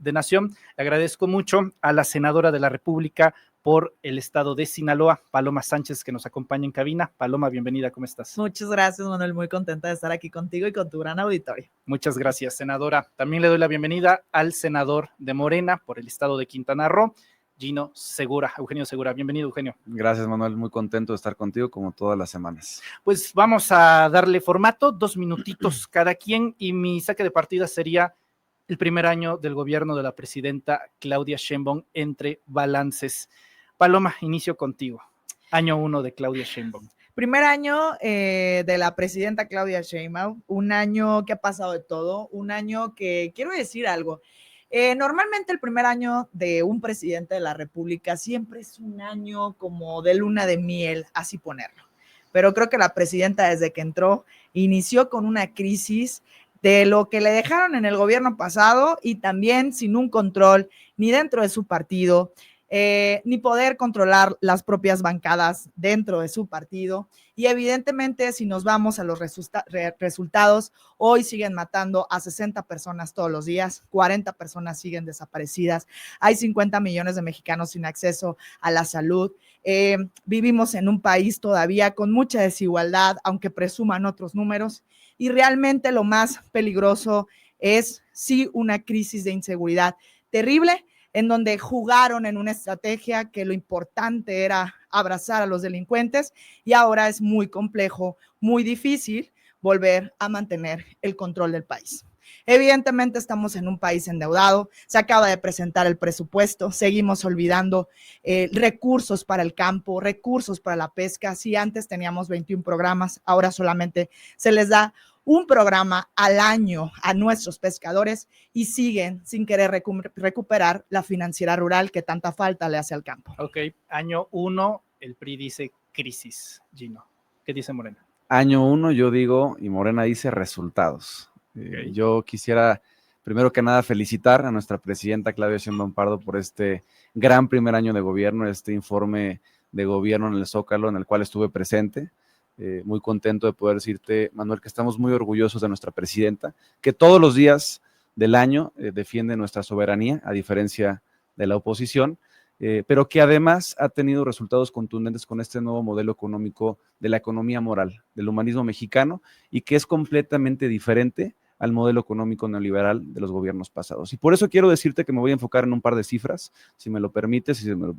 de Nación. Le agradezco mucho a la senadora de la República por el estado de Sinaloa, Paloma Sánchez, que nos acompaña en cabina. Paloma, bienvenida, ¿cómo estás? Muchas gracias, Manuel, muy contenta de estar aquí contigo y con tu gran auditorio. Muchas gracias, senadora. También le doy la bienvenida al senador de Morena por el estado de Quintana Roo, Gino Segura, Eugenio Segura. Bienvenido, Eugenio. Gracias, Manuel, muy contento de estar contigo como todas las semanas. Pues vamos a darle formato, 2 minutitos cada quien, y mi saque de partida sería el primer año del gobierno de la presidenta Claudia Sheinbaum entre balances. Paloma, inicio contigo. Año 1 de Claudia Sheinbaum. Primer año de la presidenta Claudia Sheinbaum, un año que ha pasado de todo, un año que quiero decir algo. Normalmente el primer año de un presidente de la República siempre es un año como de luna de miel, así ponerlo. Pero creo que la presidenta desde que entró inició con una crisis de lo que le dejaron en el gobierno pasado y también sin un control ni dentro de su partido, ni poder controlar las propias bancadas dentro de su partido. Y evidentemente, si nos vamos a los resultados, hoy siguen matando a 60 personas todos los días, 40 personas siguen desaparecidas, hay 50 millones de mexicanos sin acceso a la salud. Vivimos en un país todavía con mucha desigualdad, aunque presuman otros números, y realmente lo más peligroso es sí una crisis de inseguridad terrible, en donde jugaron en una estrategia que lo importante era abrazar a los delincuentes y ahora es muy complejo, muy difícil volver a mantener el control del país. Evidentemente estamos en un país endeudado, se acaba de presentar el presupuesto, seguimos olvidando recursos para el campo, recursos para la pesca. Si antes teníamos 21 programas, ahora solamente se les da un programa al año a nuestros pescadores y siguen sin querer recuperar la financiera rural que tanta falta le hace al campo. Ok, año 1, el PRI dice crisis. Gino, ¿qué dice Morena? Año 1 yo digo, y Morena dice resultados. Okay. Yo quisiera, primero que nada, felicitar a nuestra presidenta Claudia Sheinbaum Pardo por este gran primer año de gobierno, este informe de gobierno en el Zócalo en el cual estuve presente. Muy contento de poder decirte, Manuel, que estamos muy orgullosos de nuestra presidenta, que todos los días del año defiende nuestra soberanía, a diferencia de la oposición, pero que además ha tenido resultados contundentes con este nuevo modelo económico de la economía moral, del humanismo mexicano, y que es completamente diferente al modelo económico neoliberal de los gobiernos pasados. Y por eso quiero decirte que me voy a enfocar en un par de cifras, si me lo permites, si me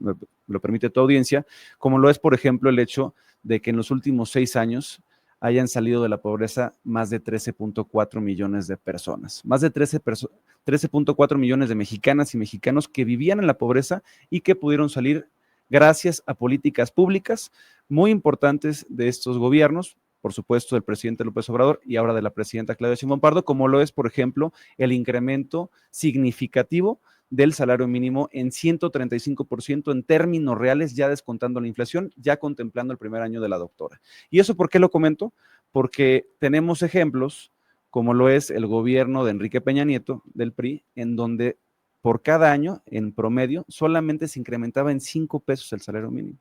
lo permite tu audiencia, como lo es, por ejemplo, el hecho de que en los últimos 6 años hayan salido de la pobreza más de 13.4 millones de personas, más de 13.4 millones de mexicanas y mexicanos que vivían en la pobreza y que pudieron salir gracias a políticas públicas muy importantes de estos gobiernos, por supuesto, del presidente López Obrador y ahora de la presidenta Claudia Sheinbaum Pardo, como lo es, por ejemplo, el incremento significativo del salario mínimo en 135% en términos reales, ya descontando la inflación, ya contemplando el primer año de la doctora. ¿Y eso por qué lo comento? Porque tenemos ejemplos, como lo es el gobierno de Enrique Peña Nieto, del PRI, en donde por cada año, en promedio, solamente se incrementaba en 5 pesos el salario mínimo.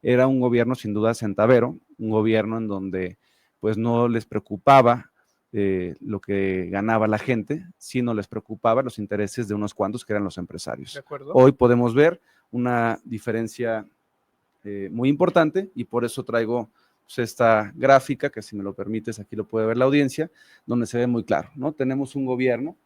Era un gobierno sin duda centavero, un gobierno en donde pues no les preocupaba lo que ganaba la gente, sino les preocupaba los intereses de unos cuantos que eran los empresarios. ¿De acuerdo? Hoy podemos ver una diferencia muy importante y por eso traigo pues, esta gráfica, que si me lo permites aquí lo puede ver la audiencia, donde se ve muy claro, ¿no? Tenemos un gobierno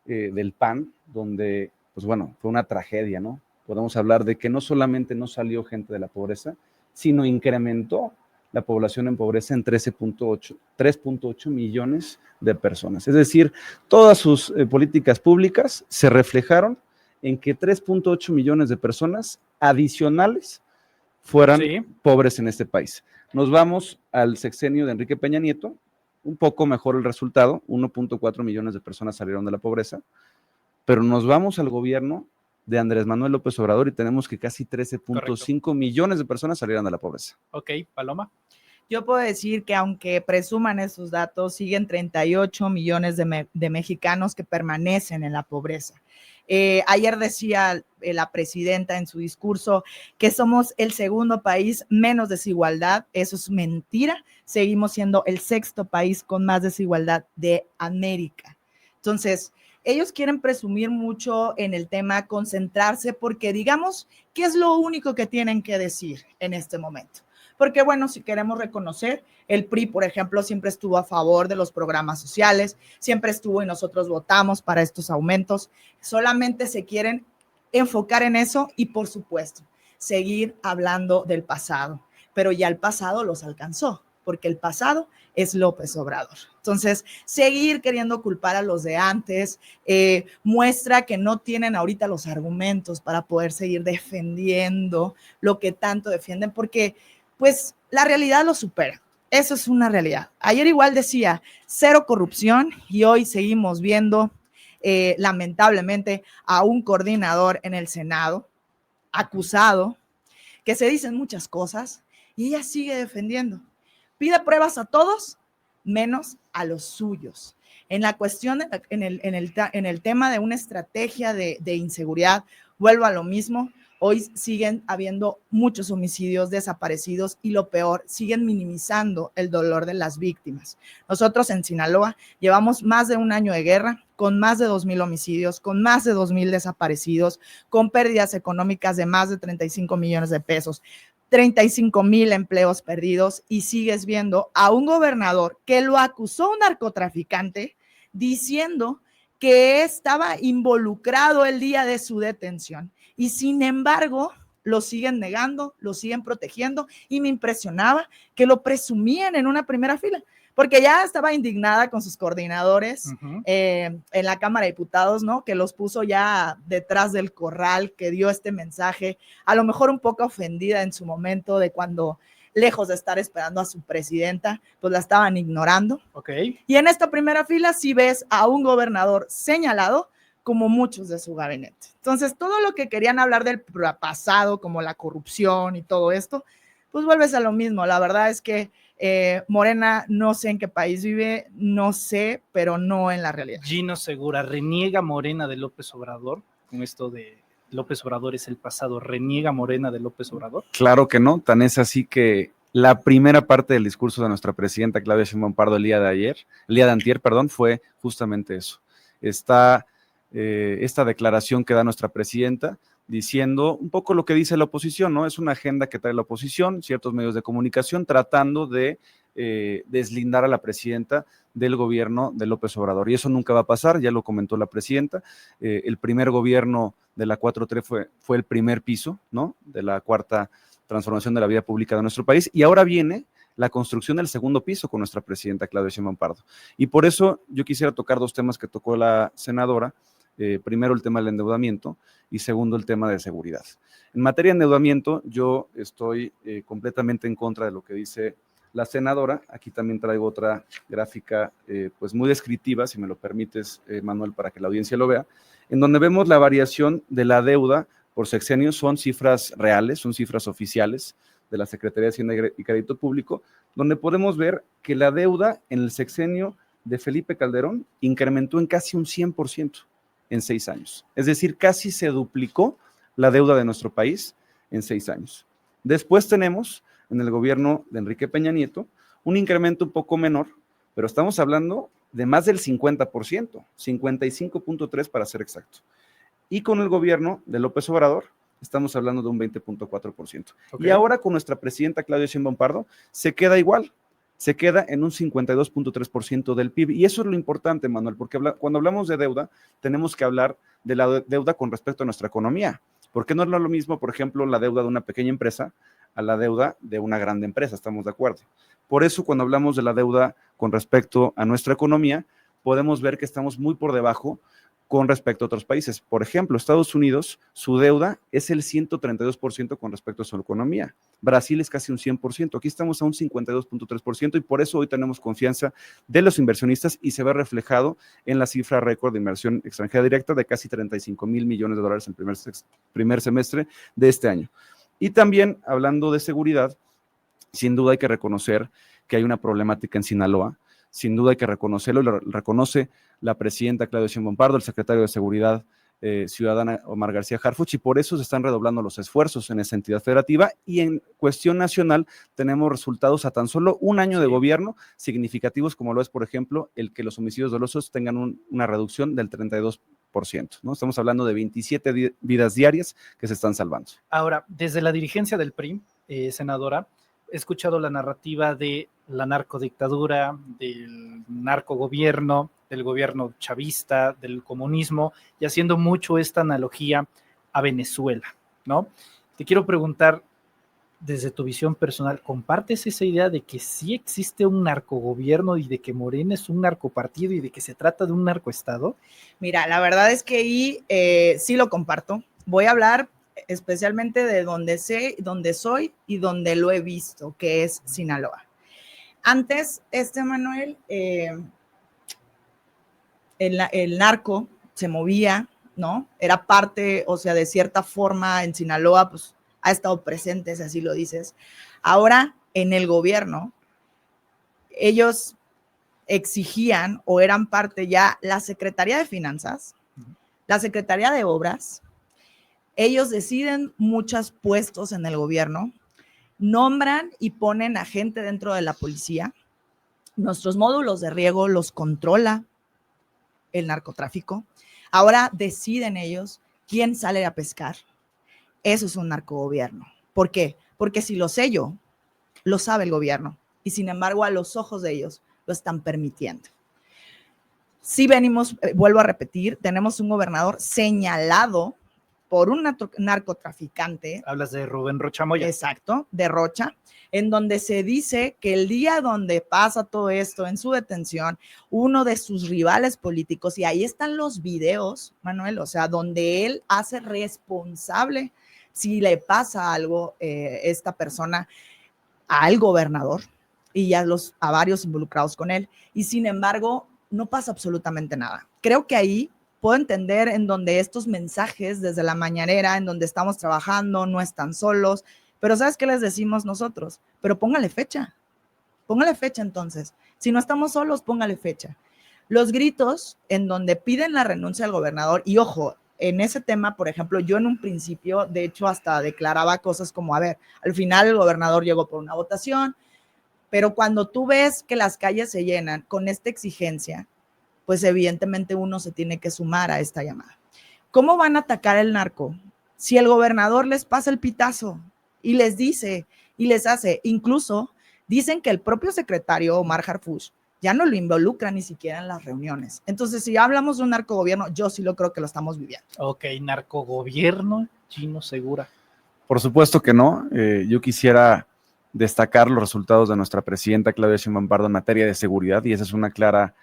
del PAN donde, pues bueno, fue una tragedia, ¿no? Podemos hablar de que no solamente no salió gente de la pobreza, sino incrementó la población en pobreza en 3.8 millones de personas. Es decir, todas sus políticas públicas se reflejaron en que 3.8 millones de personas adicionales fueran pobres en este país. Nos vamos al sexenio de Enrique Peña Nieto, un poco mejor el resultado, 1.4 millones de personas salieron de la pobreza, pero nos vamos al gobierno de Andrés Manuel López Obrador y tenemos que casi 13.5 millones de personas salieron de la pobreza. Ok, Paloma. Yo puedo decir que aunque presuman esos datos, siguen 38 millones de mexicanos que permanecen en la pobreza. Ayer decía la presidenta en su discurso que somos el segundo país menos desigualdad. Eso es mentira. Seguimos siendo el 6º país con más desigualdad de América. Entonces, ellos quieren presumir mucho en el tema, concentrarse, porque digamos que es lo único que tienen que decir en este momento. Porque bueno, si queremos reconocer, el PRI, por ejemplo, siempre estuvo a favor de los programas sociales, siempre estuvo y nosotros votamos para estos aumentos. Solamente se quieren enfocar en eso y, por supuesto, seguir hablando del pasado. Pero ya el pasado los alcanzó, porque el pasado es López Obrador. Entonces, seguir queriendo culpar a los de antes muestra que no tienen ahorita los argumentos para poder seguir defendiendo lo que tanto defienden, porque pues la realidad lo supera. Eso es una realidad. Ayer igual decía, cero corrupción, y hoy seguimos viendo, lamentablemente, a un coordinador en el Senado acusado, que se dicen muchas cosas, y ella sigue defendiendo. Pide pruebas a todos, menos a los suyos. En la cuestión, en el tema de una estrategia de inseguridad, vuelvo a lo mismo. Hoy siguen habiendo muchos homicidios, desaparecidos, y lo peor, siguen minimizando el dolor de las víctimas. Nosotros en Sinaloa llevamos más de un año de guerra, con más de 2,000 homicidios, con más de 2,000 desaparecidos, con pérdidas económicas de más de 35 millones de pesos, 35,000 empleos perdidos, y sigues viendo a un gobernador que lo acusó un narcotraficante diciendo que estaba involucrado el día de su detención, y sin embargo lo siguen negando, lo siguen protegiendo, y me impresionaba que lo presumían en una primera fila, porque ya estaba indignada con sus coordinadores en la Cámara de Diputados, ¿no? Que los puso ya detrás del corral, que dio este mensaje, a lo mejor un poco ofendida en su momento de cuando, lejos de estar esperando a su presidenta, pues la estaban ignorando. Okay. Y en esta primera fila sí ves a un gobernador señalado como muchos de su gabinete. Entonces, todo lo que querían hablar del pasado, como la corrupción y todo esto, pues vuelves a lo mismo. La verdad es que Morena, no sé en qué país vive, no sé, pero no en la realidad. Gino Segura, ¿reniega Morena de López Obrador con esto de López Obrador es el pasado? ¿Reniega Morena de López Obrador? Claro que no, tan es así que la primera parte del discurso de nuestra presidenta Claudia Sheinbaum Pardo el día de antier, fue justamente eso. Esta declaración que da nuestra presidenta diciendo un poco lo que dice la oposición, ¿no? Es una agenda que trae la oposición, ciertos medios de comunicación, tratando de deslindar a la presidenta del gobierno de López Obrador. Y eso nunca va a pasar, ya lo comentó la presidenta. El primer gobierno de la 4T fue el primer piso, ¿no? De la cuarta transformación de la vida pública de nuestro país. Y ahora viene la construcción del segundo piso con nuestra presidenta Claudia Sheinbaum Pardo. Y por eso yo quisiera tocar dos temas que tocó la senadora. Primero el tema del endeudamiento y segundo el tema de seguridad. En materia de endeudamiento, yo estoy completamente en contra de lo que dice la senadora. Aquí también traigo otra gráfica pues muy descriptiva, si me lo permites, Manuel, para que la audiencia lo vea, en donde vemos la variación de la deuda por sexenios. Son cifras reales, son cifras oficiales de la Secretaría de Hacienda y Crédito Público, donde podemos ver que la deuda en el sexenio de Felipe Calderón incrementó en casi un 100%. En 6 años. Es decir, casi se duplicó la deuda de nuestro país en 6 años. Después tenemos en el gobierno de Enrique Peña Nieto un incremento un poco menor, pero estamos hablando de más del 50%, 55.3% para ser exacto. Y con el gobierno de López Obrador estamos hablando de un 20.4%. Okay. Y ahora con nuestra presidenta Claudia Sheinbaum Pardo se queda igual. Se queda en un 52.3% del PIB. Y eso es lo importante, Manuel, porque cuando hablamos de deuda, tenemos que hablar de la deuda con respecto a nuestra economía. Porque no es lo mismo, por ejemplo, la deuda de una pequeña empresa a la deuda de una grande empresa, estamos de acuerdo. Por eso, cuando hablamos de la deuda con respecto a nuestra economía, podemos ver que estamos muy por debajo con respecto a otros países. Por ejemplo, Estados Unidos, su deuda es el 132% con respecto a su economía. Brasil es casi un 100%. Aquí estamos a un 52.3% y por eso hoy tenemos confianza de los inversionistas y se ve reflejado en la cifra récord de inversión extranjera directa de casi 35,000 millones de dólares en el primer semestre de este año. Y también, hablando de seguridad, sin duda hay que reconocer que hay una problemática en Sinaloa. Sin duda hay que reconocerlo, lo reconoce la presidenta Claudia Sheinbaum Pardo, el secretario de Seguridad ciudadana Omar García Harfuch, y por eso se están redoblando los esfuerzos en esa entidad federativa, y en cuestión nacional tenemos resultados a tan solo un año de gobierno significativos, como lo es, por ejemplo, el que los homicidios dolosos tengan una reducción del 32%, ¿no? Estamos hablando de 27 vidas diarias que se están salvando. Ahora, desde la dirigencia del PRI, senadora, he escuchado la narrativa de la narcodictadura, del narcogobierno, del gobierno chavista, del comunismo, y haciendo mucho esta analogía a Venezuela, ¿no? Te quiero preguntar, desde tu visión personal, ¿compartes esa idea de que sí existe un narcogobierno y de que Morena es un narcopartido y de que se trata de un narcoestado? Mira, la verdad es que ahí sí lo comparto. Voy a hablar especialmente de donde sé, donde soy y donde lo he visto, que es Sinaloa. Antes, Manuel, el narco se movía, ¿no? Era parte, o sea, de cierta forma en Sinaloa, pues ha estado presente, si así lo dices. Ahora, en el gobierno, ellos exigían o eran parte ya la Secretaría de Finanzas, la Secretaría de Obras. Ellos deciden muchos puestos en el gobierno, nombran y ponen a gente dentro de la policía. Nuestros módulos de riego los controla el narcotráfico. Ahora deciden ellos quién sale a pescar. Eso es un narcogobierno. ¿Por qué? Porque si lo sé yo, lo sabe el gobierno. Y sin embargo, a los ojos de ellos lo están permitiendo. Si venimos, vuelvo a repetir, tenemos un gobernador señalado por un narcotraficante. Hablas de Rubén Rocha Moya. Exacto, de Rocha, en donde se dice que el día donde pasa todo esto, en su detención, uno de sus rivales políticos, y ahí están los videos, Manuel, o sea, donde él hace responsable si le pasa algo esta persona al gobernador y a varios involucrados con él, y sin embargo, no pasa absolutamente nada. Creo que ahí puedo entender en donde estos mensajes desde la mañanera, en donde estamos trabajando, no están solos, pero ¿sabes qué les decimos nosotros? Pero póngale fecha entonces. Si no estamos solos, póngale fecha. Los gritos en donde piden la renuncia al gobernador, y ojo, en ese tema, por ejemplo, yo en un principio, de hecho, hasta declaraba cosas como, a ver, al final el gobernador llegó por una votación, pero cuando tú ves que las calles se llenan con esta exigencia, pues evidentemente uno se tiene que sumar a esta llamada. ¿Cómo van a atacar el narco? Si el gobernador les pasa el pitazo y les dice y les hace, incluso dicen que el propio secretario Omar Harfuch ya no lo involucra ni siquiera en las reuniones. Entonces, si hablamos de un narcogobierno, yo sí lo creo que lo estamos viviendo. Ok, narcogobierno, Gino Segura. Por supuesto que no. Yo quisiera destacar los resultados de nuestra presidenta Claudia Sheinbaum Pardo en materia de seguridad, y esa es una clara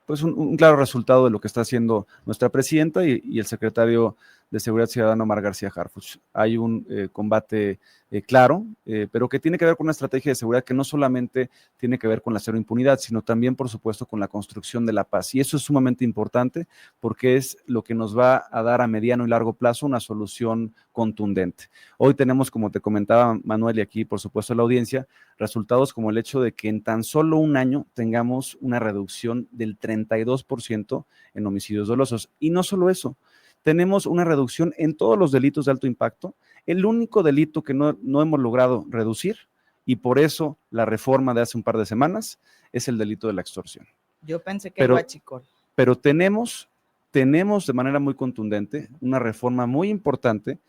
pues un claro resultado de lo que está haciendo nuestra presidenta y el secretario de Seguridad Ciudadana Omar García Harfuch. Hay un combate claro, pero que tiene que ver con una estrategia de seguridad que no solamente tiene que ver con la cero impunidad, sino también, por supuesto, con la construcción de la paz. Y eso es sumamente importante porque es lo que nos va a dar a mediano y largo plazo una solución contundente. Hoy tenemos, como te comentaba Manuel, y aquí, por supuesto, la audiencia, resultados como el hecho de que en tan solo un año tengamos una reducción del 32% en homicidios dolosos. Y no solo eso, tenemos una reducción en todos los delitos de alto impacto. El único delito que no hemos logrado reducir, y por eso la reforma de hace un par de semanas, es el delito de la extorsión. Yo pensé que era huachicol. Pero tenemos de manera muy contundente una reforma muy importante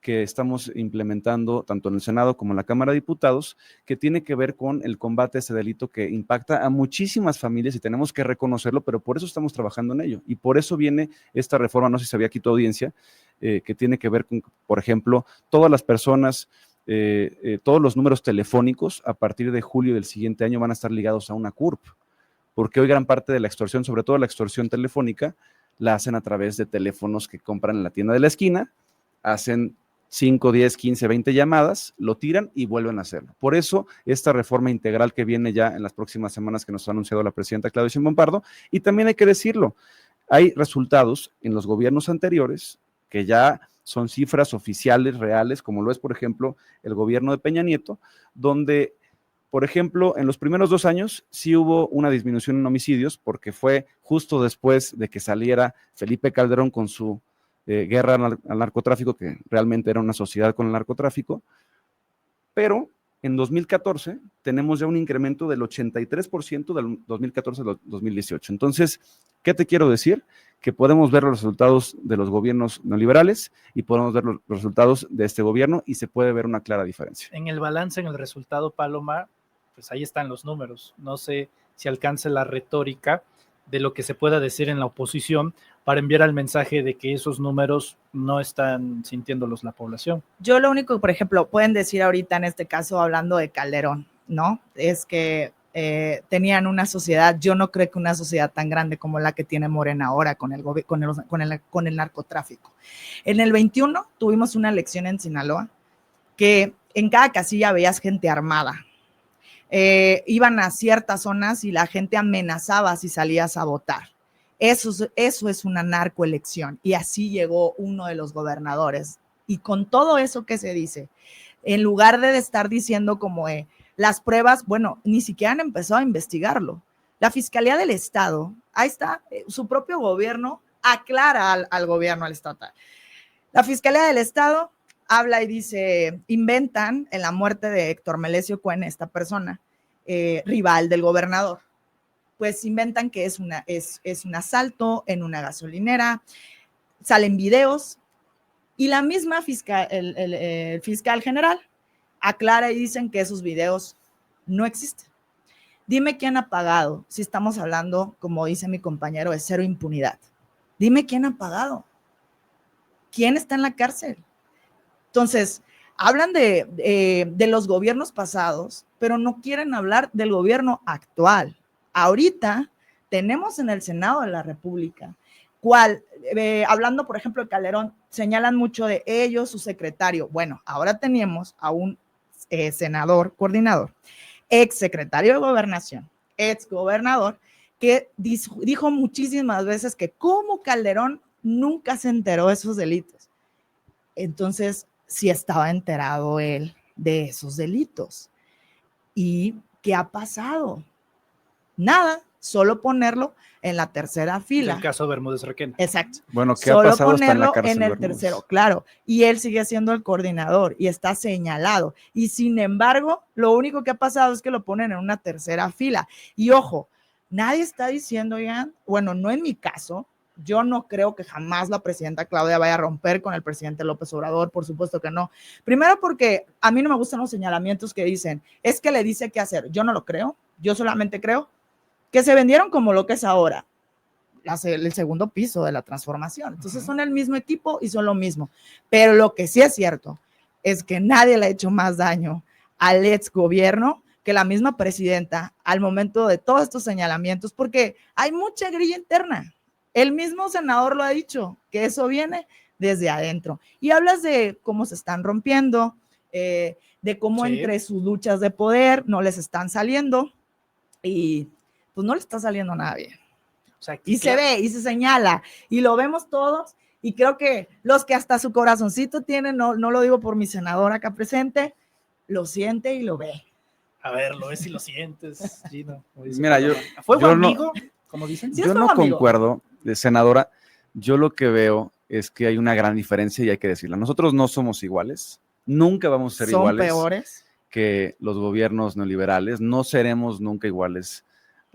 que estamos implementando tanto en el Senado como en la Cámara de Diputados, que tiene que ver con el combate a ese delito que impacta a muchísimas familias y tenemos que reconocerlo, pero por eso estamos trabajando en ello. Y por eso viene esta reforma, no sé si sabía aquí tu audiencia, que tiene que ver con, por ejemplo, todas las personas, todos los números telefónicos a partir de julio del siguiente año van a estar ligados a una CURP, porque hoy gran parte de la extorsión, sobre todo la extorsión telefónica, la hacen a través de teléfonos que compran en la tienda de la esquina, hacen 5, 10, 15, 20 llamadas, lo tiran y vuelven a hacerlo. Por eso, esta reforma integral que viene ya en las próximas semanas que nos ha anunciado la presidenta Claudia Sheinbaum Pardo, y también hay que decirlo, hay resultados en los gobiernos anteriores que ya son cifras oficiales, reales, como lo es, por ejemplo, el gobierno de Peña Nieto, donde por ejemplo, en los primeros 2 años sí hubo una disminución en homicidios porque fue justo después de que saliera Felipe Calderón con su guerra al narcotráfico, que realmente era una sociedad con el narcotráfico, pero en 2014 tenemos ya un incremento del 83% del 2014 al 2018. Entonces, ¿qué te quiero decir? Que podemos ver los resultados de los gobiernos neoliberales y podemos ver los resultados de este gobierno y se puede ver una clara diferencia. En el balance, en el resultado, Paloma, pues ahí están los números. No sé si alcance la retórica de lo que se pueda decir en la oposición para enviar el mensaje de que esos números no están sintiéndolos la población. Yo lo único que, por ejemplo, pueden decir ahorita en este caso, hablando de Calderón, ¿no? Es que tenían una sociedad, yo no creo que una sociedad tan grande como la que tiene Morena ahora con el narcotráfico. En el 21 tuvimos una elección en Sinaloa que en cada casilla veías gente armada. Iban a ciertas zonas y la gente amenazaba si salías a votar. Eso es una narcoelección y así llegó uno de los gobernadores. Y con todo eso que se dice, en lugar de estar diciendo como las pruebas, bueno, ni siquiera han empezado a investigarlo. La Fiscalía del Estado, ahí está, su propio gobierno aclara al gobierno, al estatal. La Fiscalía del Estado habla y dice, inventan en la muerte de Héctor Melesio Cuen, esta persona, rival del gobernador. Pues inventan que es un asalto en una gasolinera, salen videos y la misma fiscal, el fiscal general aclara y dicen que esos videos no existen. Dime quién ha pagado, si estamos hablando, como dice mi compañero, de cero impunidad. Dime quién ha pagado. ¿Quién está en la cárcel? Entonces, hablan de los gobiernos pasados, pero no quieren hablar del gobierno actual. Ahorita tenemos en el Senado de la República, hablando, por ejemplo, de Calderón, señalan mucho de ellos, su secretario. Bueno, ahora tenemos a un senador coordinador, ex secretario de Gobernación, ex gobernador, que dijo muchísimas veces que como Calderón nunca se enteró de esos delitos. Entonces, sí estaba enterado él de esos delitos. ¿Y qué ha pasado? Nada, solo ponerlo en la tercera fila. El caso Bermúdez Requena. Exacto. Bueno, ¿qué solo ha pasado hasta en la cárcel? En el Bermúdez? tercero, claro. Y él sigue siendo el coordinador y está señalado. Y sin embargo, lo único que ha pasado es que lo ponen en una tercera fila. Y ojo, nadie está diciendo, ya, bueno, no en mi caso, yo no creo que jamás la presidenta Claudia vaya a romper con el presidente López Obrador, por supuesto que no. Primero porque a mí no me gustan los señalamientos que dicen, es que le dice qué hacer. Yo no lo creo, yo solamente creo que se vendieron como lo que es ahora, el segundo piso de la transformación. Entonces son el mismo equipo y son lo mismo. Pero lo que sí es cierto es que nadie le ha hecho más daño al ex gobierno que la misma presidenta al momento de todos estos señalamientos, porque hay mucha grilla interna. El mismo senador lo ha dicho, que eso viene desde adentro. Y hablas de cómo se están rompiendo, de cómo entre sus luchas de poder no les están saliendo y pues no le está saliendo nada bien. O sea, y claro, se ve y se señala y lo vemos todos y creo que los que hasta su corazoncito tienen, no lo digo por mi senador acá presente, lo siente y lo ve. A ver, lo ves y lo sientes, Gino. Mira, ¿Fuego amigo? Como dicen. Yo no concuerdo, senadora. Yo lo que veo es que hay una gran diferencia y hay que decirla. Nosotros no somos iguales, nunca vamos a ser iguales. Son peores que los gobiernos neoliberales, no seremos nunca iguales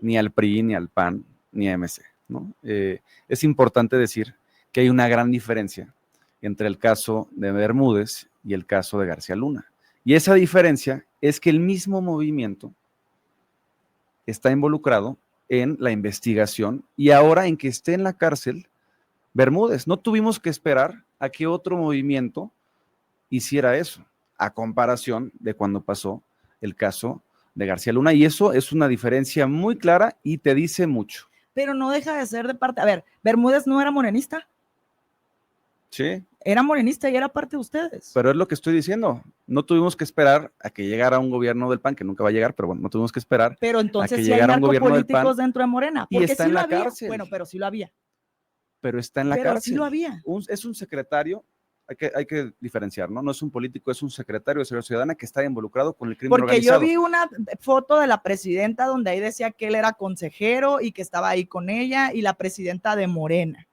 ni al PRI, ni al PAN, ni a MC, ¿no? Es importante decir que hay una gran diferencia entre el caso de Bermúdez y el caso de García Luna. Y esa diferencia es que el mismo movimiento está involucrado en la investigación y ahora en que esté en la cárcel Bermúdez. No tuvimos que esperar a que otro movimiento hiciera eso, a comparación de cuando pasó el caso de García Luna, y eso es una diferencia muy clara y te dice mucho. Pero no deja de ser de parte, a ver, Bermúdez no era morenista. Sí. Era morenista y era parte de ustedes. Pero es lo que estoy diciendo, no tuvimos que esperar a que llegara un gobierno del PAN, que nunca va a llegar, pero bueno, no tuvimos que esperar. Pero entonces a que sí llegara un gobierno del PAN dentro de Morena, porque y está sí en lo la había. Cárcel. Bueno, pero sí lo había. Pero está en la cárcel. Sí lo había. Es un secretario hay que diferenciar, ¿no? No es un político, es un secretario de Seguridad Ciudadana que está involucrado con el crimen Porque organizado. yo vi una foto de la presidenta donde ahí decía que él era consejero y que estaba ahí con ella y la presidenta de Morena.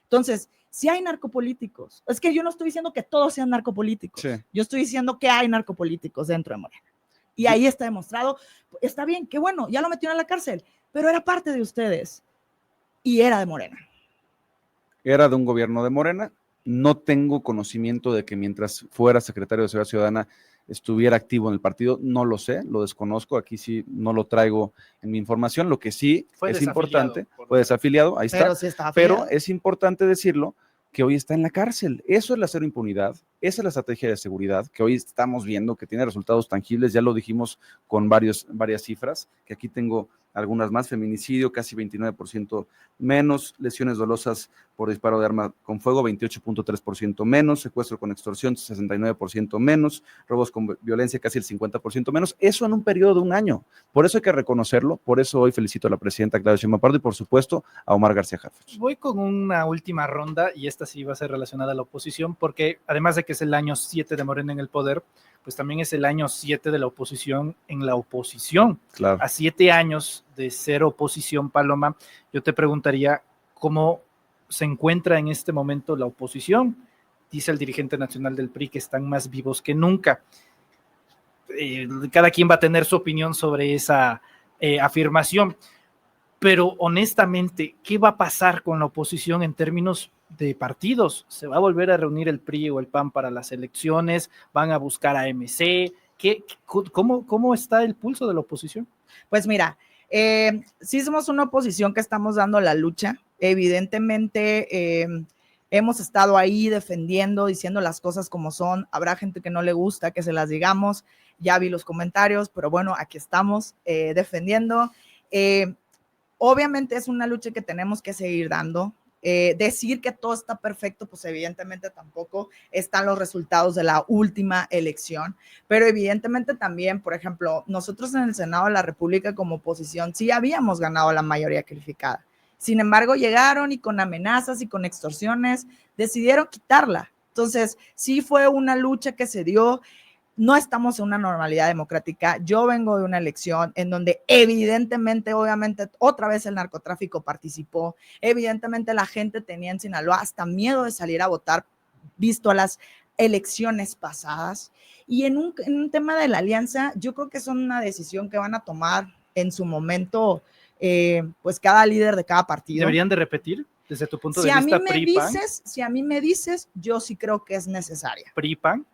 Entonces, sí hay narcopolíticos. Es que yo no estoy diciendo que todos sean narcopolíticos. Sí. Yo estoy diciendo que hay narcopolíticos dentro de Morena. Y ahí está demostrado. Está bien, qué bueno, ya lo metieron a la cárcel, pero era parte de ustedes y era de Morena. Era de un gobierno de Morena. No tengo conocimiento de que mientras fuera secretario de Seguridad Ciudadana estuviera activo en el partido, no lo sé, lo desconozco, aquí sí no lo traigo en mi información. Lo que sí es importante, fue desafiliado, ahí está, Sí está pero es importante decirlo que hoy está en la cárcel. Eso es la cero impunidad, esa es la estrategia de seguridad que hoy estamos viendo que tiene resultados tangibles, ya lo dijimos con varias cifras, que aquí tengo algunas más: feminicidio casi 29% menos, lesiones dolosas por disparo de arma con fuego 28.3% menos, secuestro con extorsión 69% menos, robos con violencia casi el 50% menos, eso en un periodo de un año. Por eso hay que reconocerlo, por eso hoy felicito a la presidenta Claudia Sheinbaum Pardo y por supuesto a Omar García Harfuch. Voy con una última ronda y esta sí va a ser relacionada a la oposición, porque además de que es el año 7 de Morena en el poder, pues también es el año 7 de la oposición en la oposición. Claro. A 7 años de ser oposición, Paloma, yo te preguntaría cómo se encuentra en este momento la oposición. Dice el dirigente nacional del PRI que están más vivos que nunca. Cada quien va a tener su opinión sobre esa afirmación, pero honestamente, ¿qué va a pasar con la oposición en términos de partidos? ¿Se va a volver a reunir el PRI o el PAN para las elecciones? ¿Van a buscar a MC? ¿Cómo está el pulso de la oposición? Pues mira, sí somos una oposición que estamos dando la lucha. Evidentemente, hemos estado ahí defendiendo, diciendo las cosas como son. Habrá gente que no le gusta que se las digamos. Ya vi los comentarios, pero bueno, aquí estamos defendiendo. Obviamente es una lucha que tenemos que seguir dando. Decir que todo está perfecto, pues evidentemente tampoco están los resultados de la última elección, pero evidentemente también, por ejemplo, nosotros en el Senado de la República como oposición sí habíamos ganado la mayoría calificada. Sin embargo, llegaron y con amenazas y con extorsiones decidieron quitarla. Entonces, sí fue una lucha que se dio. No estamos en una normalidad democrática. Yo vengo de una elección en donde evidentemente, obviamente, otra vez el narcotráfico participó. Evidentemente la gente tenía en Sinaloa hasta miedo de salir a votar, visto a las elecciones pasadas. Y en un tema de la alianza, yo creo que es una decisión que van a tomar en su momento, pues cada líder de cada partido. ¿Deberían de repetir desde tu punto de vista PRI-PAN? Si a mí me dices, yo sí creo que es necesaria. PRI-PAN.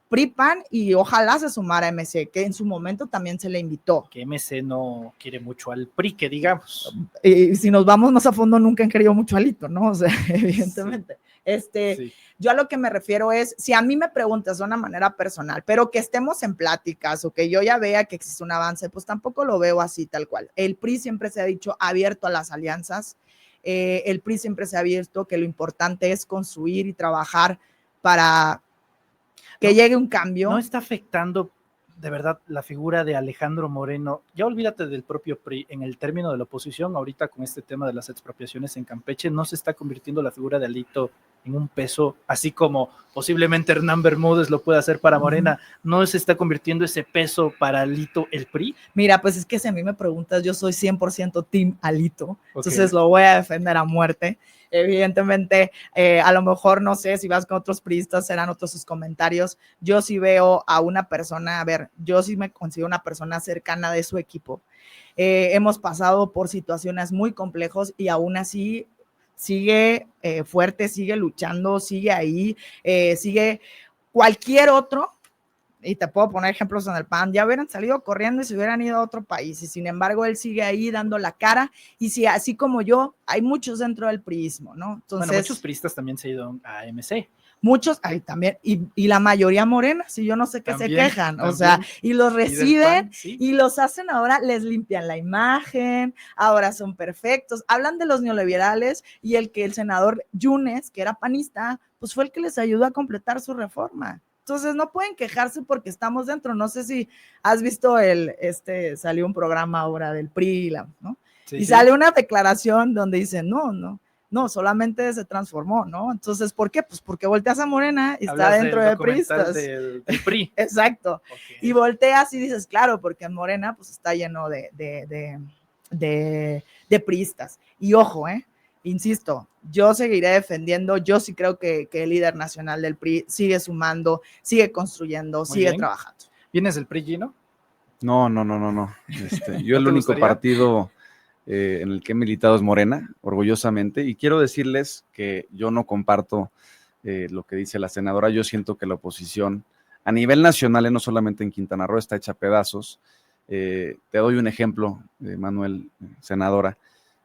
PRI-PAN y ojalá se sumara MC, que en su momento también se le invitó. Que MC no quiere mucho al PRI, que digamos. Y si nos vamos más a fondo, nunca han querido mucho a Alito, ¿no? O sea, evidentemente. Sí. Yo a lo que me refiero es, si a mí me preguntas de una manera personal, pero que estemos en pláticas o que yo ya vea que existe un avance, pues tampoco lo veo así tal cual. El PRI siempre se ha dicho abierto a las alianzas, el PRI siempre se ha abierto que lo importante es construir y trabajar para que llegue un cambio. ¿No está afectando de verdad la figura de Alejandro Moreno? Ya olvídate del propio PRI, en el término de la oposición, ahorita con este tema de las expropiaciones en Campeche, ¿no se está convirtiendo la figura de Alito en un peso, así como posiblemente Hernán Bermúdez lo puede hacer para Morena? ¿No se está convirtiendo ese peso para Alito el PRI? Mira, pues es que si a mí me preguntas, yo soy 100% team Alito, entonces lo voy a defender a muerte. Evidentemente, a lo mejor no sé si vas con otros priistas, serán otros sus comentarios. Yo sí veo a una persona, a ver, yo sí me considero una persona cercana de su equipo. Hemos pasado por situaciones muy complejas y aún así sigue fuerte, sigue luchando, sigue ahí, sigue cualquier otro. Y te puedo poner ejemplos en el PAN, ya hubieran salido corriendo y se hubieran ido a otro país, y sin embargo él sigue ahí dando la cara, y si así como yo, hay muchos dentro del priismo, ¿no? Entonces, bueno, muchos priistas también se han ido a MC. Muchos, ahí también, y la mayoría morena, si yo no sé qué también, se quejan, también. O sea, y los reciben, PAN, ¿sí? Y los hacen ahora, les limpian la imagen, ahora son perfectos, hablan de los neoliberales, y el senador Yunes, que era panista, pues fue el que les ayudó a completar su reforma. Entonces no pueden quejarse porque estamos dentro. No sé si has visto salió un programa ahora del PRI, ¿no? Sí, y sale una declaración donde dicen, no, No, solamente se transformó, ¿no? Entonces, ¿por qué? Pues porque volteas a Morena y está Hablas dentro del de documental priistas. del PRI. Exacto. Ok. Y volteas y dices, claro, porque en Morena pues está lleno de priistas. Y ojo, insisto, yo seguiré defendiendo, yo sí creo que el líder nacional del PRI sigue sumando, sigue construyendo, Muy sigue bien. trabajando. ¿Vienes del PRI, Gino? No. Yo ¿No el te único gustaría? partido en el que he militado es Morena, orgullosamente, y quiero decirles que yo no comparto lo que dice la senadora. Yo siento que la oposición a nivel nacional, no solamente en Quintana Roo, está hecha a pedazos. Te doy un ejemplo, Manuel, senadora.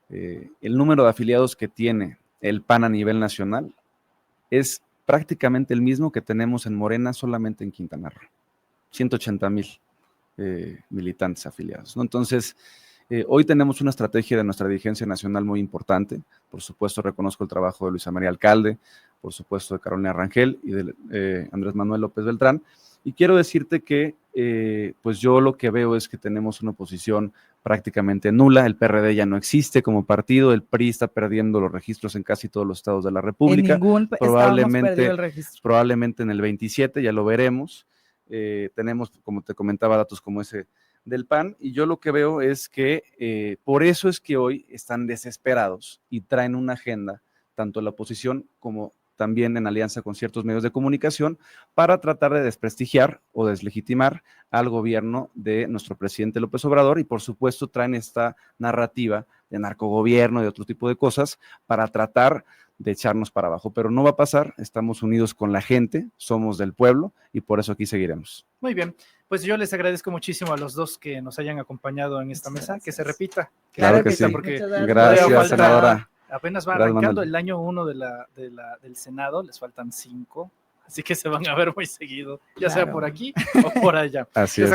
El número de afiliados que tiene el PAN a nivel nacional es prácticamente el mismo que tenemos en Morena solamente en Quintana Roo. 180,000 militantes afiliados, ¿no? Entonces, hoy tenemos una estrategia de nuestra dirigencia nacional muy importante. Por supuesto, reconozco el trabajo de Luisa María Alcalde, por supuesto de Carolina Rangel y de Andrés Manuel López Beltrán. Y quiero decirte que, pues yo lo que veo es que tenemos una oposición prácticamente nula. El PRD ya no existe como partido, el PRI está perdiendo los registros en casi todos los estados de la República. En ningún estado hemos perdido el registro. Probablemente en el 27, ya lo veremos. Tenemos, como te comentaba, datos como ese del PAN, y yo lo que veo es que por eso es que hoy están desesperados y traen una agenda, tanto la oposición como también en alianza con ciertos medios de comunicación, para tratar de desprestigiar o deslegitimar al gobierno de nuestro presidente López Obrador, y por supuesto traen esta narrativa de narcogobierno y de otro tipo de cosas para tratar de echarnos para abajo, pero no va a pasar. Estamos unidos con la gente, somos del pueblo y por eso aquí seguiremos. Muy bien, pues yo les agradezco muchísimo a los dos que nos hayan acompañado en esta mesa, que se repita. Claro que se repita, sí. porque Gracias, falta, senadora. apenas va Gracias, arrancando Manuel. el año 1 del Senado, les faltan 5, así que se van a ver muy seguido, ya sea por aquí o por allá. Así es.